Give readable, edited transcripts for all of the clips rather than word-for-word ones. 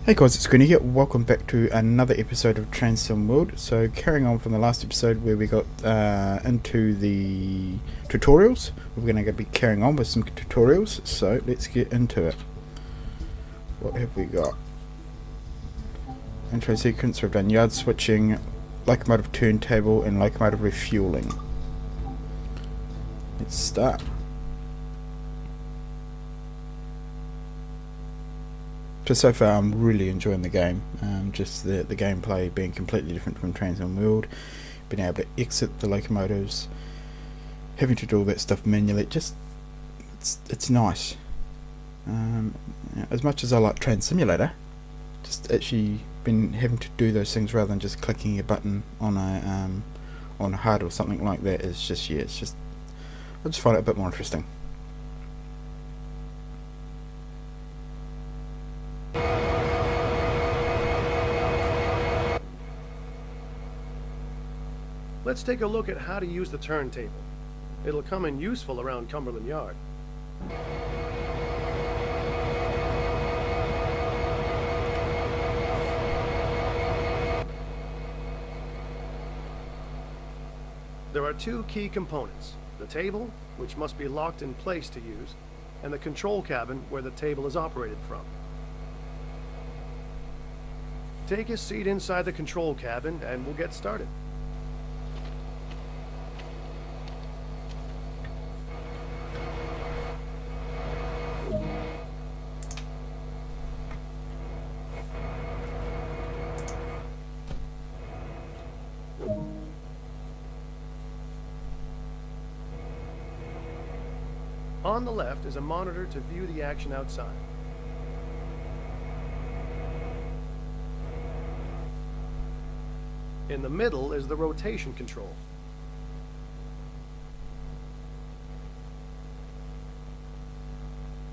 Hey guys, it's Greeny here. Welcome back to another episode of Transform World. So carrying on from the last episode where we got into the tutorials, we're going to be carrying on with some tutorials. So let's get into it. What have we got? Intro sequence, we've done yard switching, locomotive turntable and locomotive refueling. Let's start. So far I'm really enjoying the game, just the gameplay being completely different from Transform World, being able to exit the locomotives, having to do all that stuff manually, it's nice. As much as I like Train Simulator, just actually been having to do those things rather than just clicking a button on a HUD or something like that is just, yeah, it's just, I just find it a bit more interesting. Let's take a look at how to use the turntable. It'll come in useful around Cumberland Yard. There are two key components: the table, which must be locked in place to use, and the control cabin where the table is operated from. Take a seat inside the control cabin and we'll get started. On the left is a monitor to view the action outside. In the middle is the rotation control.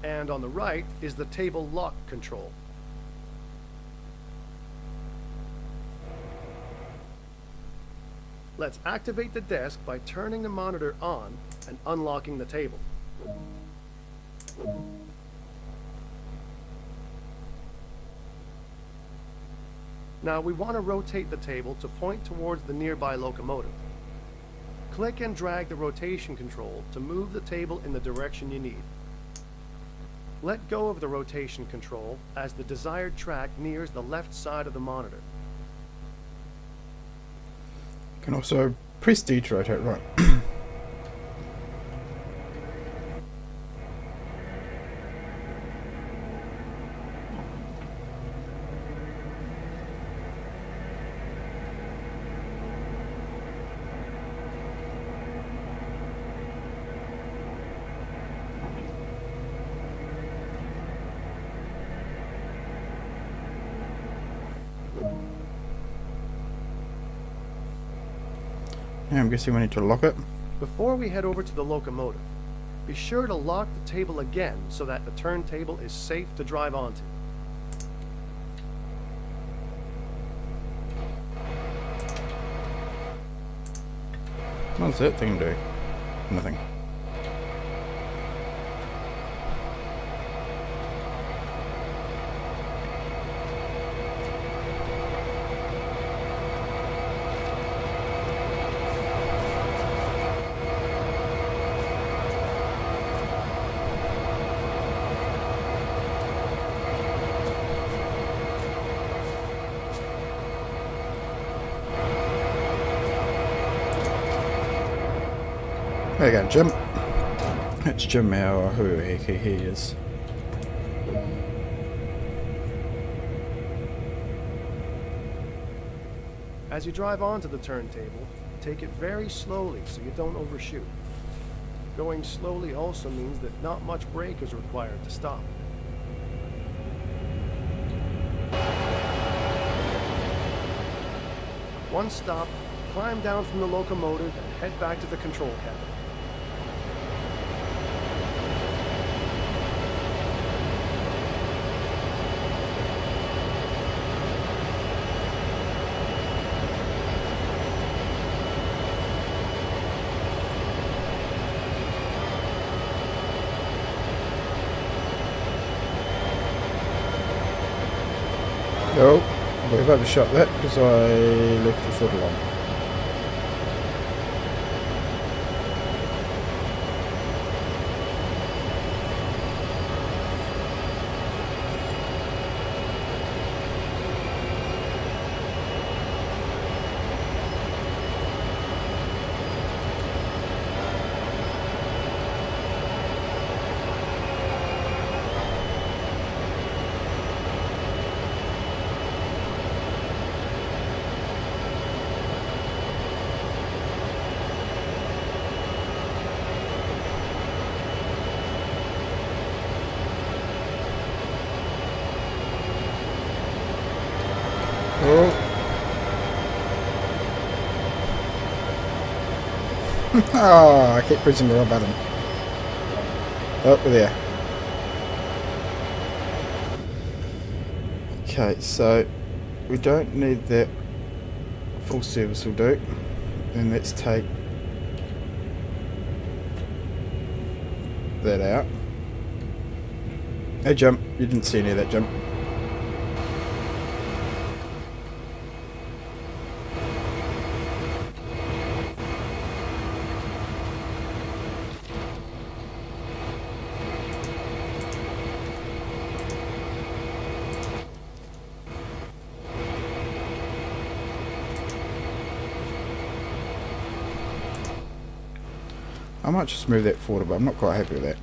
And on the right is the table lock control. Let's activate the desk by turning the monitor on and unlocking the table. Now we want to rotate the table to point towards the nearby locomotive. Click and drag the rotation control to move the table in the direction you need. Let go of the rotation control as the desired track nears the left side of the monitor. You can also press D to rotate right. I'm guessing we need to lock it. Before we head over to the locomotive, be sure to lock the table again so that the turntable is safe to drive onto. What's that thing do? Nothing. There you go, Jim. It's Jim now, or who the heck he is. As you drive onto the turntable, take it very slowly so you don't overshoot. Going slowly also means that not much brake is required to stop. Once stopped, climb down from the locomotive and head back to the control cabin. Oh, we've overshot that because I left the foot along. Oh. Oh, I keep pressing the wrong button. Oh, we're there. Okay, so we don't need that. Full service will do. Then let's take that out. Hey, jump. You didn't see any of that jump. I might just move that forward, but I'm not quite happy with that.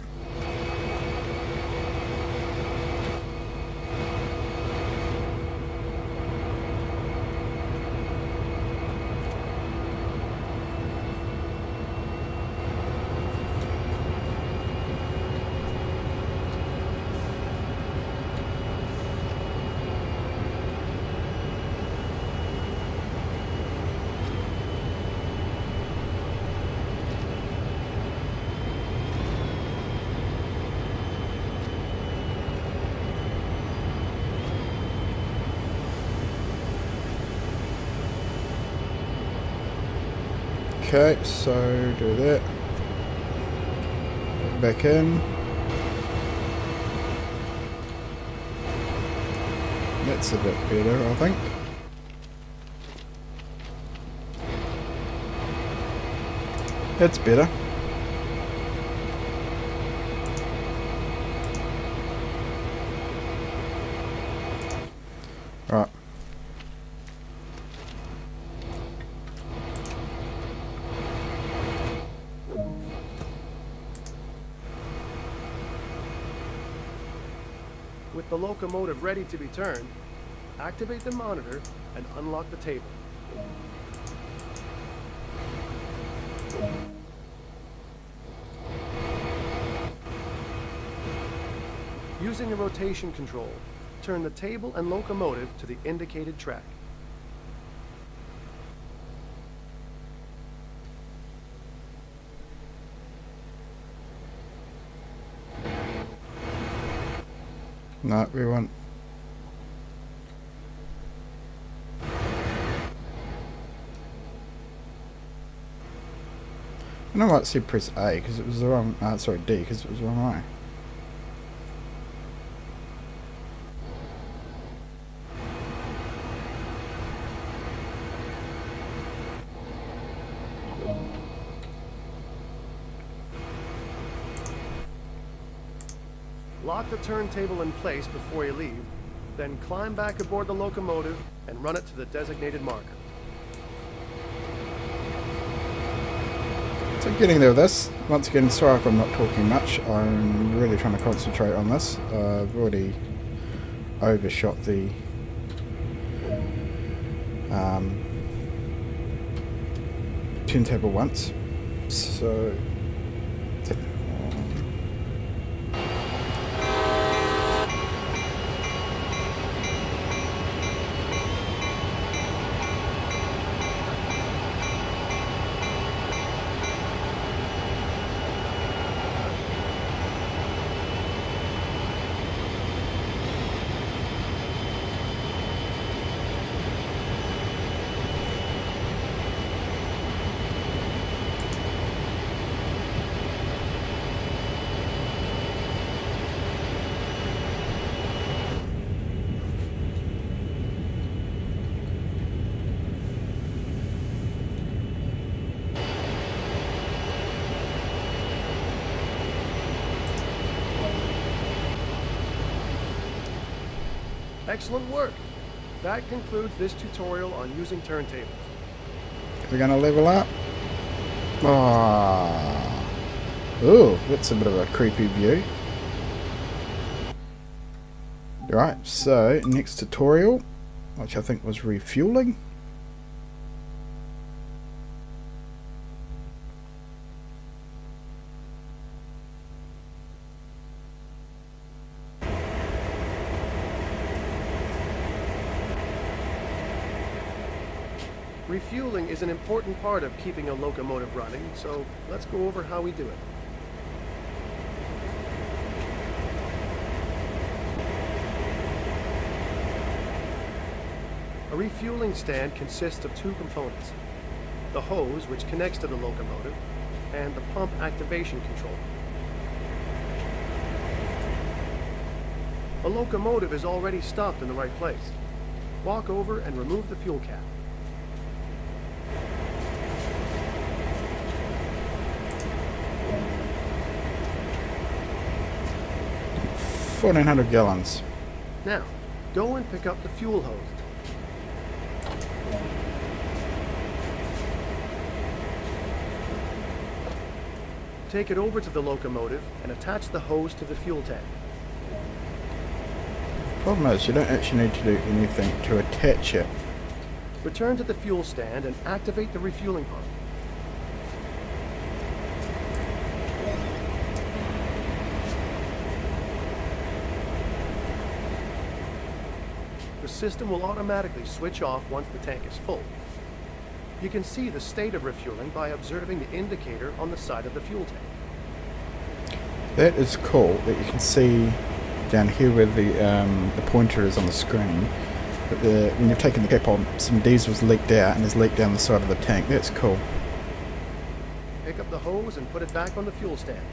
Okay, so do that. Back in. That's a bit better, I think. That's better. Right. With the locomotive ready to be turned, activate the monitor and unlock the table. Using the rotation control, turn the table and locomotive to the indicated track. No, we want. I know why it said press A because it was the wrong. Sorry, D because it was the wrong way. Lock the turntable in place before you leave, then climb back aboard the locomotive and run it to the designated marker. So getting there with this. Once again, sorry if I'm not talking much. I'm really trying to concentrate on this. I've already overshot the turntable once. So Excellent work. That concludes this tutorial on using turntables. We're gonna level up. Ah, ooh, that's a bit of a creepy view. Right, so next tutorial, which I think was refueling. Refueling is an important part of keeping a locomotive running, so let's go over how we do it. A refueling stand consists of two components: the hose, which connects to the locomotive, and the pump activation control. A locomotive is already stopped in the right place. Walk over and remove the fuel cap. $1,400 gallons. Now, go and pick up the fuel hose. Take it over to the locomotive and attach the hose to the fuel tank. Problem is, you don't actually need to do anything to attach it. Return to the fuel stand and activate the refueling pump. The system will automatically switch off once the tank is full. You can see the state of refueling by observing the indicator on the side of the fuel tank. That is cool that you can see down here where the pointer is on the screen. But when you've taken the cap on, some diesel's leaked out and has leaked down the side of the tank. That's cool. Pick up the hose and put it back on the fuel stand.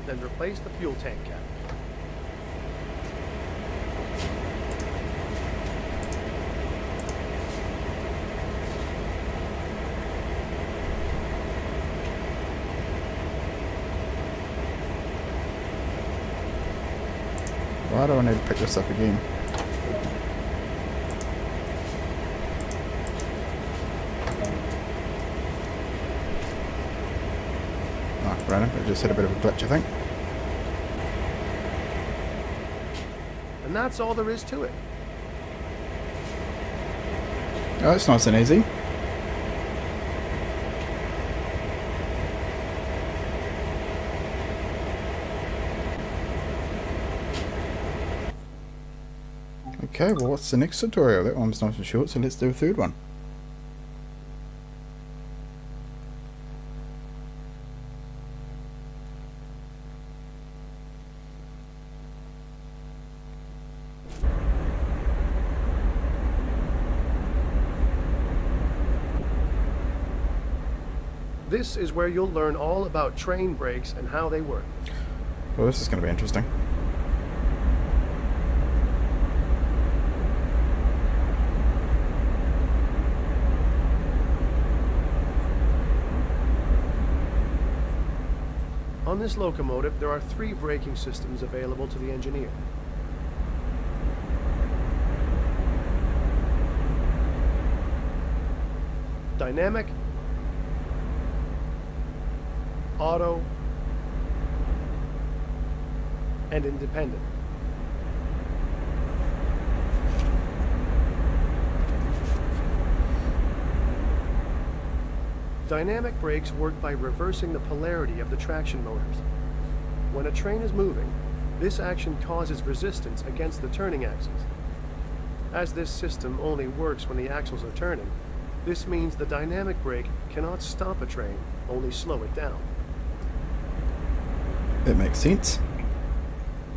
Then replace the fuel tank cap. Why do I need to pick this up again? Oh, random, it just had a bit of a glitch, I think. And that's all there is to it. Oh, that's nice and easy. Okay, well, what's the next tutorial? That one's nice and short, so let's do a third one. This is where you'll learn all about train brakes and how they work. Well, this is going to be interesting. On this locomotive, there are 3 braking systems available to the engineer. Dynamic, auto, and independent. Dynamic brakes work by reversing the polarity of the traction motors. When a train is moving, this action causes resistance against the turning axles. As this system only works when the axles are turning, this means the dynamic brake cannot stop a train, only slow it down. That makes sense.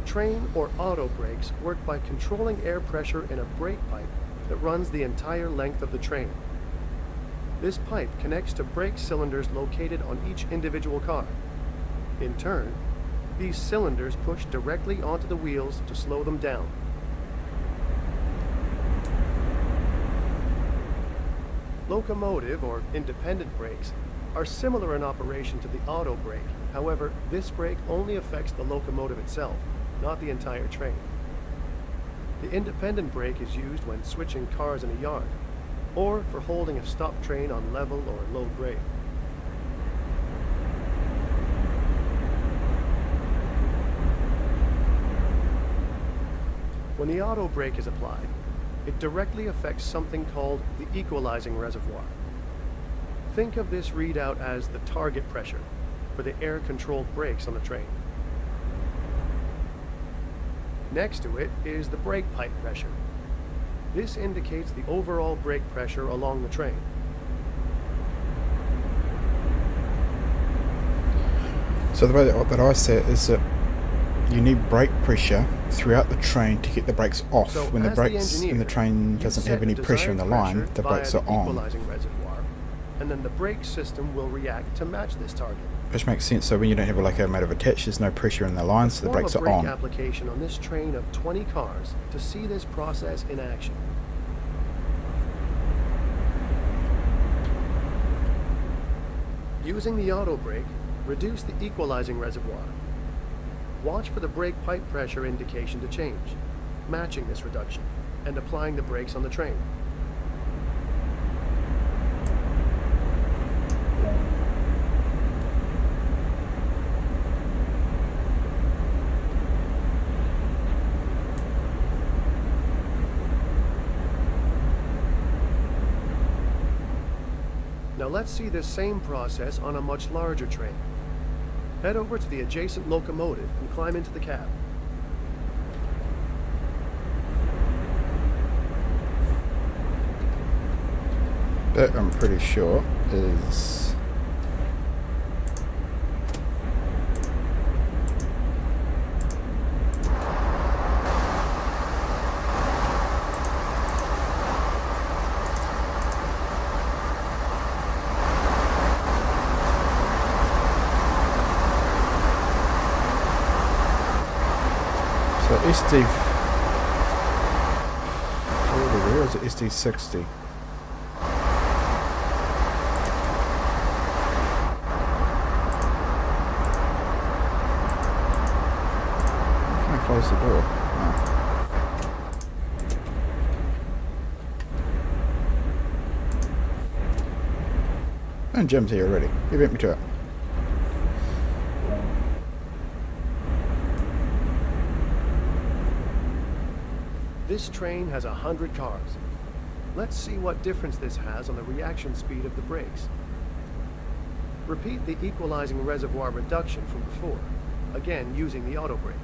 Train or auto brakes work by controlling air pressure in a brake pipe that runs the entire length of the train. This pipe connects to brake cylinders located on each individual car. In turn, these cylinders push directly onto the wheels to slow them down. Locomotive or independent brakes are similar in operation to the auto brake. However, this brake only affects the locomotive itself, not the entire train. The independent brake is used when switching cars in a yard, or for holding a stopped train on level or low grade. When the auto brake is applied, it directly affects something called the equalizing reservoir. Think of this readout as the target pressure for the air-controlled brakes on the train. Next to it is the brake pipe pressure. This indicates the overall brake pressure along the train. So the way that I see it is that you need brake pressure throughout the train to get the brakes off. So when the brakes in the train doesn't have any pressure in the line, the brakes are on. Equalizing reservoir, and then the brake system will react to match this target. Which makes sense. So when you don't have a locomotive attached, there's no pressure in the line, so the brakes are on. Brake application on this train of 20 cars to see this process in action. Using the auto brake, reduce the equalizing reservoir. Watch for the brake pipe pressure indication to change, matching this reduction, and applying the brakes on the train. Now let's see this same process on a much larger train. Head over to the adjacent locomotive and climb into the cab. That I'm pretty sure is... So SD 40 there, or is it SD 60? Can I close the door? No. And Jim's here already. He beat me to it. This train has 100 cars. Let's see what difference this has on the reaction speed of the brakes. Repeat the equalizing reservoir reduction from before, again using the auto brake.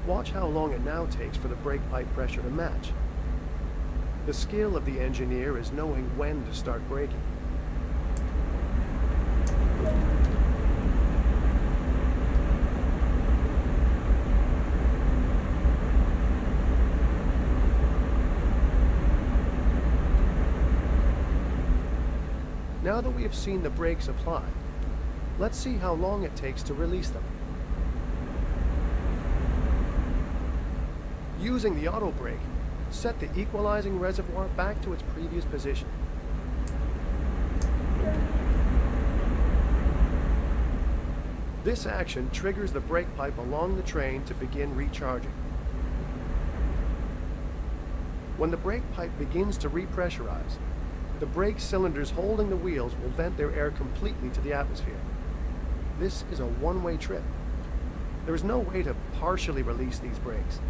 Watch how long it now takes for the brake pipe pressure to match. The skill of the engineer is knowing when to start braking. Now that we have seen the brakes applied, let's see how long it takes to release them. Using the auto brake, set the equalizing reservoir back to its previous position. This action triggers the brake pipe along the train to begin recharging. When the brake pipe begins to repressurize, the brake cylinders holding the wheels will vent their air completely to the atmosphere. This is a one-way trip. There is no way to partially release these brakes.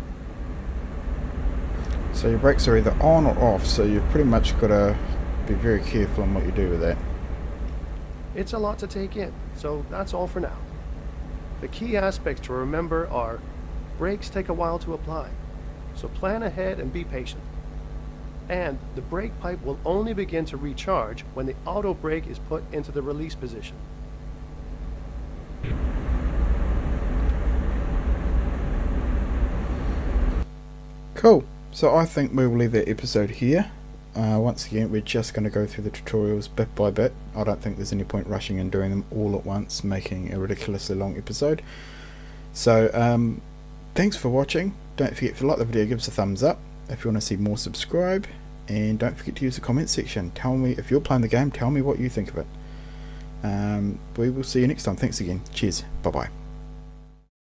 So your brakes are either on or off, so you've pretty much got to be very careful on what you do with that. It's a lot to take in, so that's all for now. The key aspects to remember are brakes take a while to apply, so plan ahead and be patient. And the brake pipe will only begin to recharge when the auto brake is put into the release position. Cool. So I think we will leave that episode here. Once again, we're just going to go through the tutorials bit by bit. I don't think there's any point rushing and doing them all at once, making a ridiculously long episode. So thanks for watching. Don't forget, if you like the video, give us a thumbs up. If you want to see more, subscribe, and don't forget to use the comment section. Tell me, if you're playing the game, tell me what you think of it. We will see you next time. Thanks again. Cheers. Bye bye.